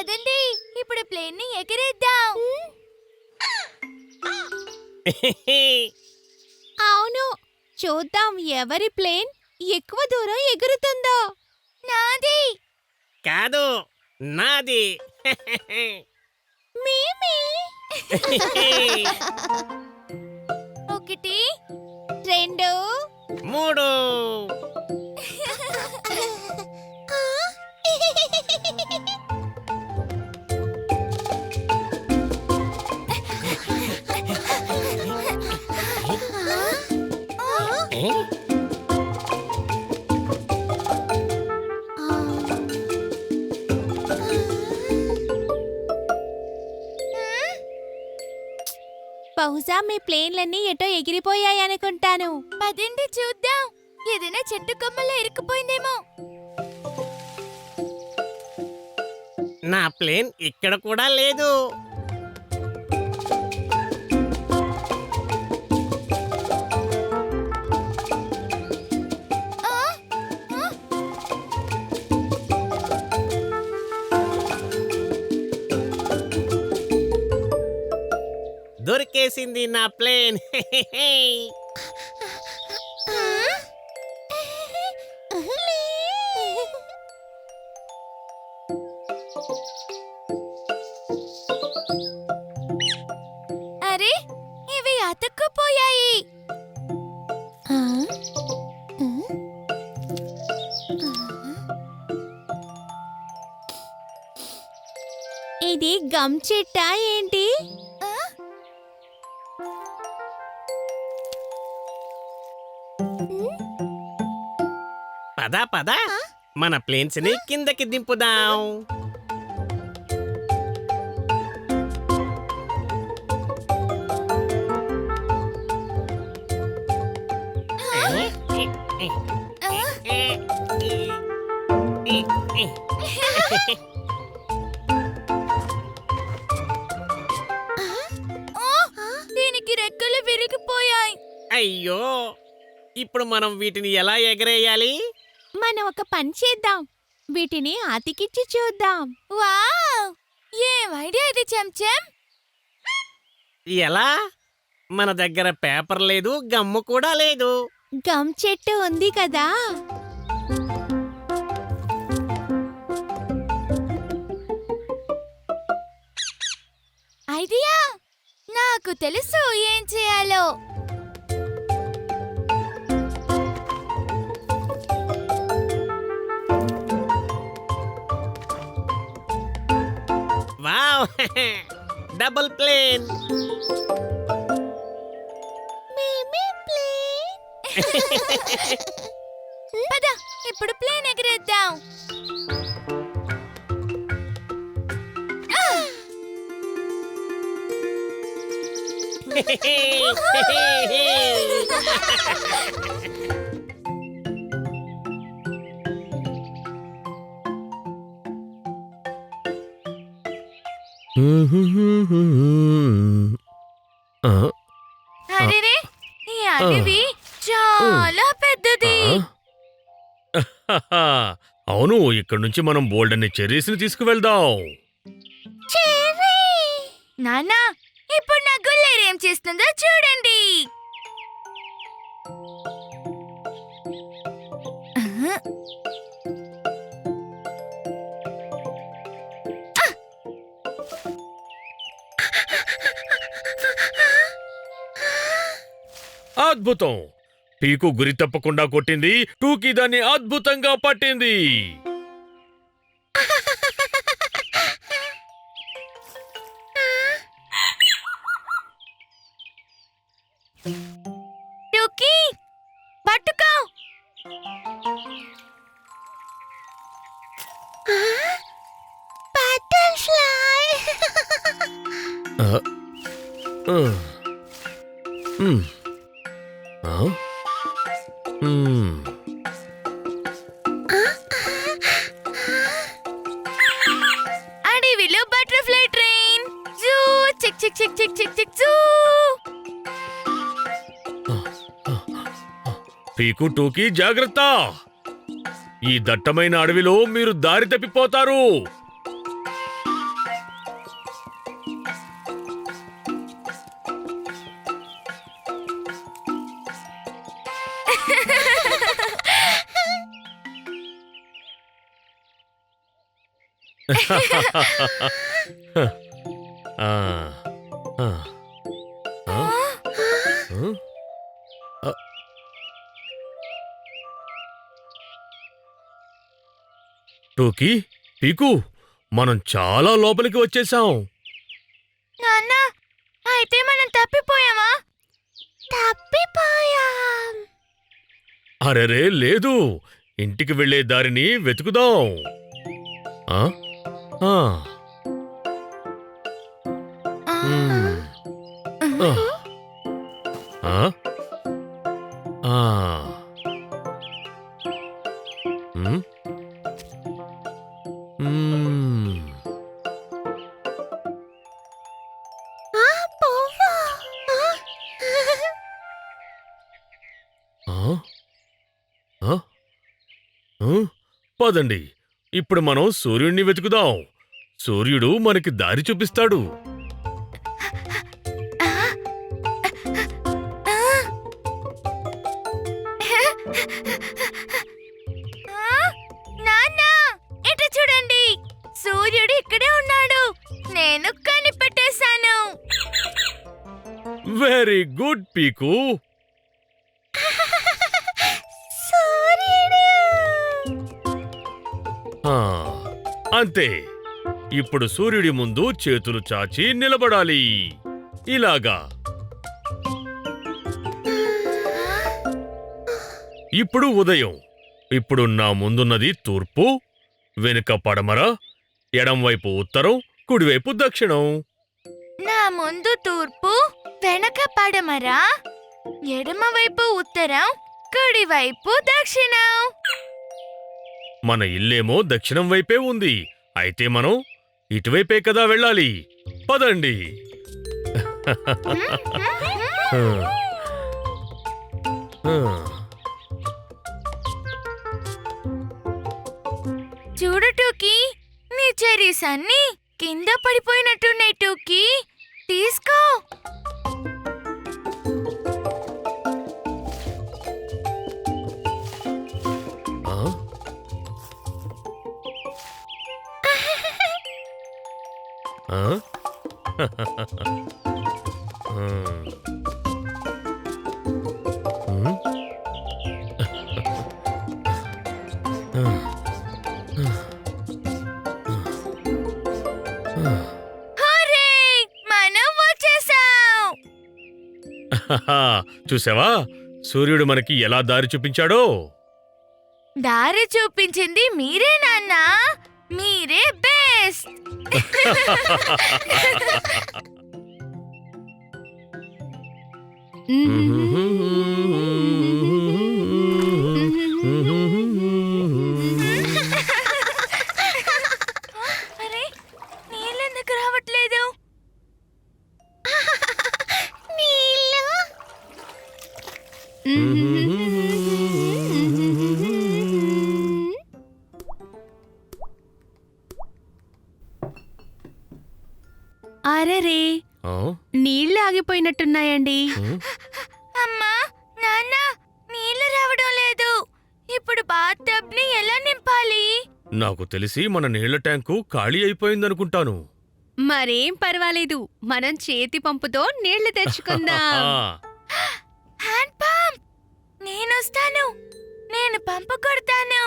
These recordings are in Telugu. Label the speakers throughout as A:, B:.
A: పదండి, ఇప్పుడు ప్లేన్ ని ఎగిరేద్దాం.
B: అవును, చూద్దాం ఎవరి ప్లేన్ ఎక్కువ దూరం ఎగురుతుందో.
A: నాది.
C: కాదు, నాది.
B: మేమే.
A: 1
B: 2
C: 3.
B: బహుశా మీ ప్లేన్లన్నీ ఎటో ఎగిరిపోయాయనుకుంటాను.
A: పదండి చూద్దాం, ఏదైనా చెట్టు కొమ్మలో ఇరుక్కుపోయిందేమో.
C: నా ప్లేన్ ఇక్కడ కూడా లేదు.
A: ఆ, ఆ,
C: దొరికేసింది నా ప్లేన్.
A: అరే, ఇవి అతుక్కుపోయాయి.
B: ఇది గమ్ చెట్టా ఏంటి?
A: ఆ,
C: పద పద, మన ప్లేన్స్ ని కిందకి దింపుదాం.
A: ఓ, దీనికి రెక్కలు విరిగిపోయాయి.
C: అయ్యో, ఇప్పుడు మనం వీటిని ఎలా ఎగరేయాలి?
B: మనం ఒక పని చేద్దాం, వీటిని అతికిచ్చి చూద్దాం.
A: వావ్, ఏం ఐడియా ఇది చెంచం.
C: ఎలా? మన దగ్గర పేపర్ లేదు, గమ్ము కూడా లేదు.
B: గమ్ చెట్టు ఉంది కదా.
A: ఐడియా, నాకు తెలుసు ఏం చేయాలో.
C: Wow, double plane.
B: మేమే ప్లేన్.
A: పద, ఇప్పుడు ప్లేన్ ఎగిరేద్దాం. అరెరే, ఈ అడవి చాలా పెద్దది.
D: అవును, ఇక్కడి నుంచి మనం బోల్డన్ని చెర్రీస్ని తీసుకువెళ్దాం.
A: నాన్న, ఇప్పుడు నా గుల్లేరు ఏం చేస్తుందో చూడండి.
D: అద్భుతం! పీకు గురి తప్పకుండా కొట్టింది, టూకీ దాన్ని అద్భుతంగా పట్టింది.
A: టూకీ, పట్టుకో.
B: బటర్ఫ్లై.
A: అడవిలో బటర్ఫ్లై ట్రైన్. జూ, చిక్ చిక్ చిక్ చిక్ చిక్ చిక్ జూ.
D: పీకు, టూకీ జాగ్రత్త! ఈ దట్టమైన అడవిలో మీరు దారి తప్పిపోతారు. ఆ, ఆ, ఆ, ఆ, ఆ. టోకీ, పీకు, మనం చాలా లోపలికి వచ్చేసాం.
A: నాన్న అయితే మనం తప్పిపోయామా?
B: తప్పిపోయాం.
D: అరెరే లేదు, ఇంటికి వెళ్ళే దారిని వెతుకుదాం. ఆ? ఆ. మ్మ్. ఆ. ఆ? ఆ. మ్మ్. మ్మ్.
B: పువ్వు.
D: ఆ? ఆ? ఆ? పదండి, ఇప్పుడు మనం సూర్యుడిని వెతుకుదాం. సూర్యుడు మనకి దారి చూపిస్తాడు.
A: నాన్న ఇటు చూడండి, సూర్యుడు ఇక్కడే ఉన్నాడు. నేను కనిపెట్టేశాను.
D: వెరీ గుడ్ పీకు.
B: సూర్యుడు.
D: ఆ, అంతే. ఇప్పుడు సూర్యుడి ముందు చేతులు చాచి నిలబడాలి. ఇలాగా. ఇప్పుడు ఉదయం. ఇప్పుడు నా ముందున్నది తూర్పు, వెనుక పడమర, ఎడంవైపు ఉత్తరం, కుడివైపు దక్షిణం.
A: నా ముందు తూర్పు, వెనక పడమర, ఎడమవైపు ఉత్తరం, కుడివైపు దక్షిణం.
D: మన ఇల్లేమో దక్షిణం వైపే ఉంది. అయితే మనం ఇటువైపే కదా వెళ్ళాలి. పదండి.
A: చూడు టూకీ, నీ చెరీస్ అన్ని కింద పడిపోయినట్టున్నాయి. టూకీ తీసుకో.
D: ఆ? ఆ?
A: హోరే! మనం వచ్చేసాం.
D: చూసావా, సూర్యుడు మనకి ఎలా దారి చూపించాడో.
A: దారి చూపించింది మీరే నాన్న. మీరే బెస్ట్. అరే, నీళ్ళెందుకు రావట్లేదు?
B: నీళ్ళు. అరెరే,
D: ఆ?
B: నీళ్ళు ఆగిపోయినట్టున్నాయండి.
A: అమ్మా, నాన్న, నీళ్ళు రావడం లేదు. ఇప్పుడు బాత్ టబ్ ని ఎలా నింపాలి?
D: నాకు తెలిసి మన నీళ్ల ట్యాంకు ఖాళీ అయిపోయిందనుకుంటాను.
B: మరేం పర్వాలేదు, మనం చేతి పంపుతో నీళ్లు తెచ్చుకుందాం.
A: Hand pump. నేనొస్తాను. నేను పంపు కొడతాను.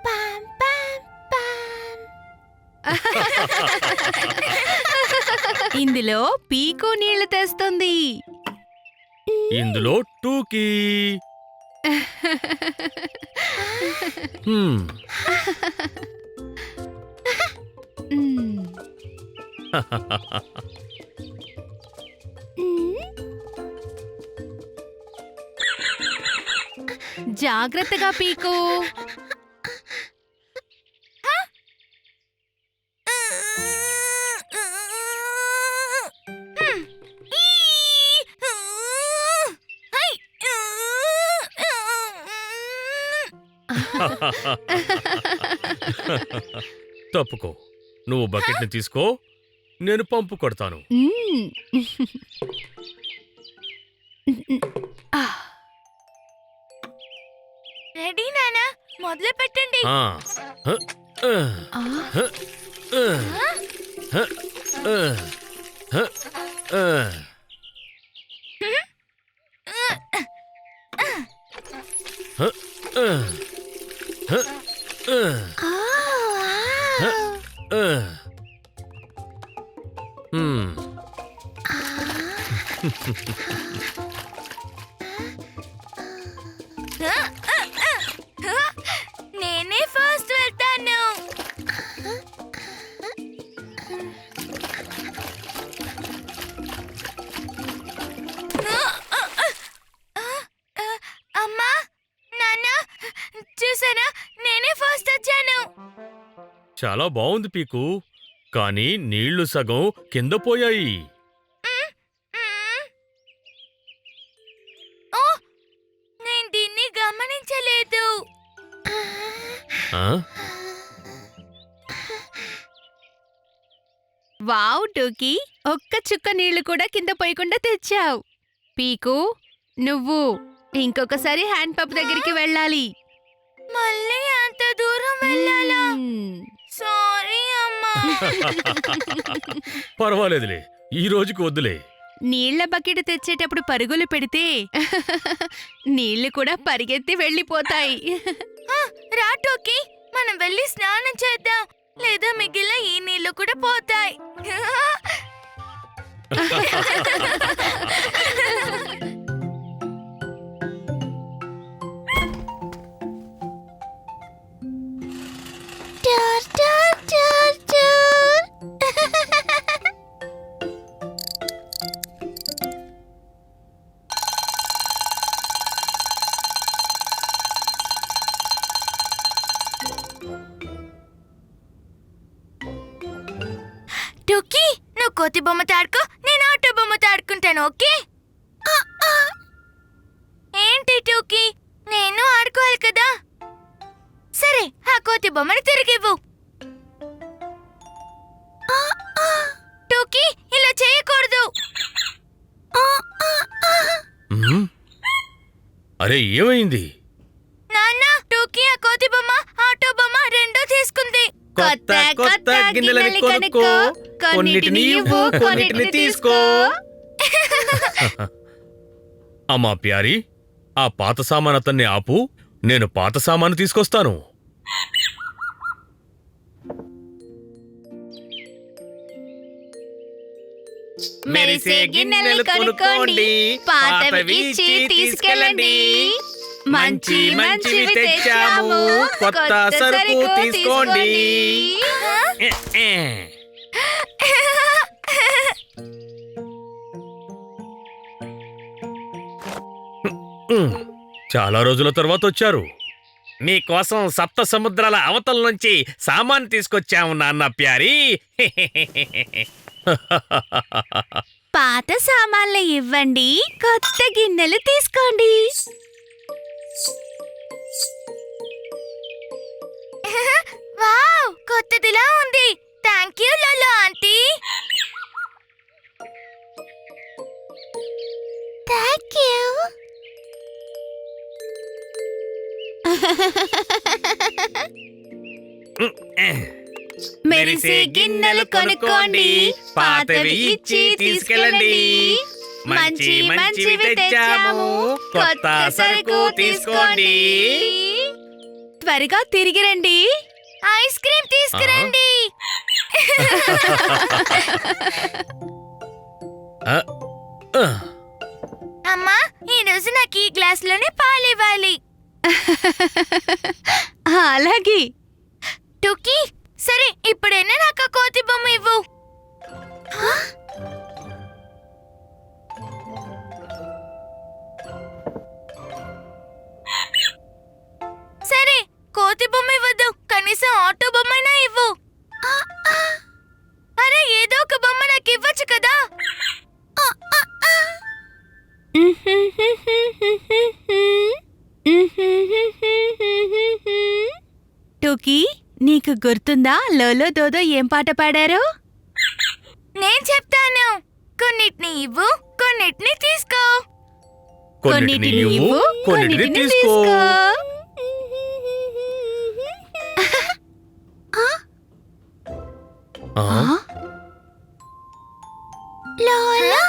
B: పాం, పాం, పాం. ఇందులో పీకు నీళ్లు తెస్తుంది.
D: ఇందులో టూకీ. హ్మ్.
B: మ్మ్. జాగ్రత్తగా పీకు.
D: తప్పుకో. నువ్వు బకెట్ని తీసుకో, నేను పంపు కొడతాను.
B: మ్మ్. ఆ.
A: మొదలు పెట్టండి.
D: ఆ. హ, ఆ,
B: ఆ,
D: హ, ఆ, హ, ఆ, హ, ఆ. హ, ఆ, హ, ఆ,
B: ఆ,
D: హ, ఆ. హ్మ్.
A: నేనే ఫస్ట్ వెళ్తాను. అమ్మా, నాన్న, చూసారా, నేనే ఫస్ట్ వచ్చాను.
D: చాలా బాగుంది పీకు, కానీ నీళ్లు సగం కింద పోయాయి.
A: ఓ, నేను దీన్ని గమనించలేదు.
D: ఆ?
B: వావ్ టోకీ, ఒక్క చుక్క నీళ్లు కూడా కింద పోయకుండా తెచ్చావు. పీకు, నువ్వు ఇంకొకసారి హ్యాండ్ పంప్ దగ్గరికి వెళ్ళాలి.
A: మళ్ళీ అంత దూరం వెళ్ళాలా?
B: మ్మ్.
A: సారీ అమ్మా.
D: పర్వాలేదులే, ఈ రోజుకి వద్దులే.
B: నీళ్ల బకెట్ తెచ్చేటప్పుడు పరుగులు పెడితే నీళ్లు కూడా పరిగెత్తి వెళ్ళిపోతాయి.
A: ఆ, రా టోకీ, మనం వెళ్ళి స్నానం చేద్దాం, లేదా మిగిలిన ఈ నీళ్లు కూడా పోతాయి. టూర్, టూర్, టూర్, టూర్. టోకీ, నువ్వు కోతి బొమ్మతో ఆడుకో, నేను ఆటో బొమ్మతో ఆడుకుంటాను, ఓకే? ఏంటి టోకీ, నేను ఆడుకోవాలి కదా. సరే, ఆ కోతి బొమ్మను తిరిగివ్వు. టోకీ, ఇలా చేయకూడదు.
D: ఉమ్. అరే, ఏమైంది?
A: నాన్న, టోకీ ఆ కోతి బొమ్మ, ఆటో బొమ్మ రెండూ తీసుకుంది.
C: కొత్త కొత్త గిన్నెలని కొనుక్కో, కొన్నిటిని ఇవ్వు, కొన్నిటిని తీసుకో.
D: అమ్మా ప్యారీ, ఆ పాత సామాన్ అతన్ని ఆపు, నేను పాత సామాను తీసుకొస్తాను.
C: మెరిసే గిన్నెలు కొనుక్కోండి, పాతవి ఇచ్చి తీసుకెళ్ళండి. మంచి మంచివి తెచ్చాము, కొత్త సరుకు తీసుకోండి. ఏ, ఏ.
D: ఉమ్. చాలా రోజుల తర్వాత వచ్చారు.
C: నీకోసం సప్త సముద్రాల అవతల నుంచి సామాన్ తీసుకొచ్చాము నాన్న ప్యారీ.
B: పాత సామాన్లు ఇవ్వండి, కొత్త గిన్నెలు తీసుకోండి.
A: వావ్, కొత్తదిలా ఉంది. Thank you low aunty. Thank you.
B: మెరిసే గిన్నెలు కొనుక్కోండి, పాతవి ఇచ్చి తీసుకెళ్ళండి. మంచి మంచివి తెచ్చాము, కొత్త సరుకు తీసుకోండి. త్వరగా తిరిగి రండి.
A: ఐస్ క్రీమ్ తీసుకురండి.
D: ఆ, ఆ.
A: అమ్మా, ఈ రోజు నాకు ఈ గ్లాసులోనే పాలు ఇవ్వాలి.
B: అలాగే.
A: టుకీ, సరే, ఇప్పుడైనా నాకు ఆ కోతి బొమ్మ ఇవ్వు. సరే, కోతి బొమ్మ ఇవ్వద్దు, కనీసం ఆటో బొమ్మైనా ఇవ్వు. అరే, ఏదో ఒక బొమ్మ నాకు ఇవ్వచ్చు కదా.
B: టోకీ, నీకు గుర్తుందా లోలో దోదో ఏం పాట పాడారో?
A: నేను చెప్తాను. కొన్నిటిని ఇవ్వు, కొన్నిటిని తీసుకో.
D: కొన్నిటిని ఇవ్వు, కొన్నిటిని తీసుకో.
C: ఆ?
A: లోలా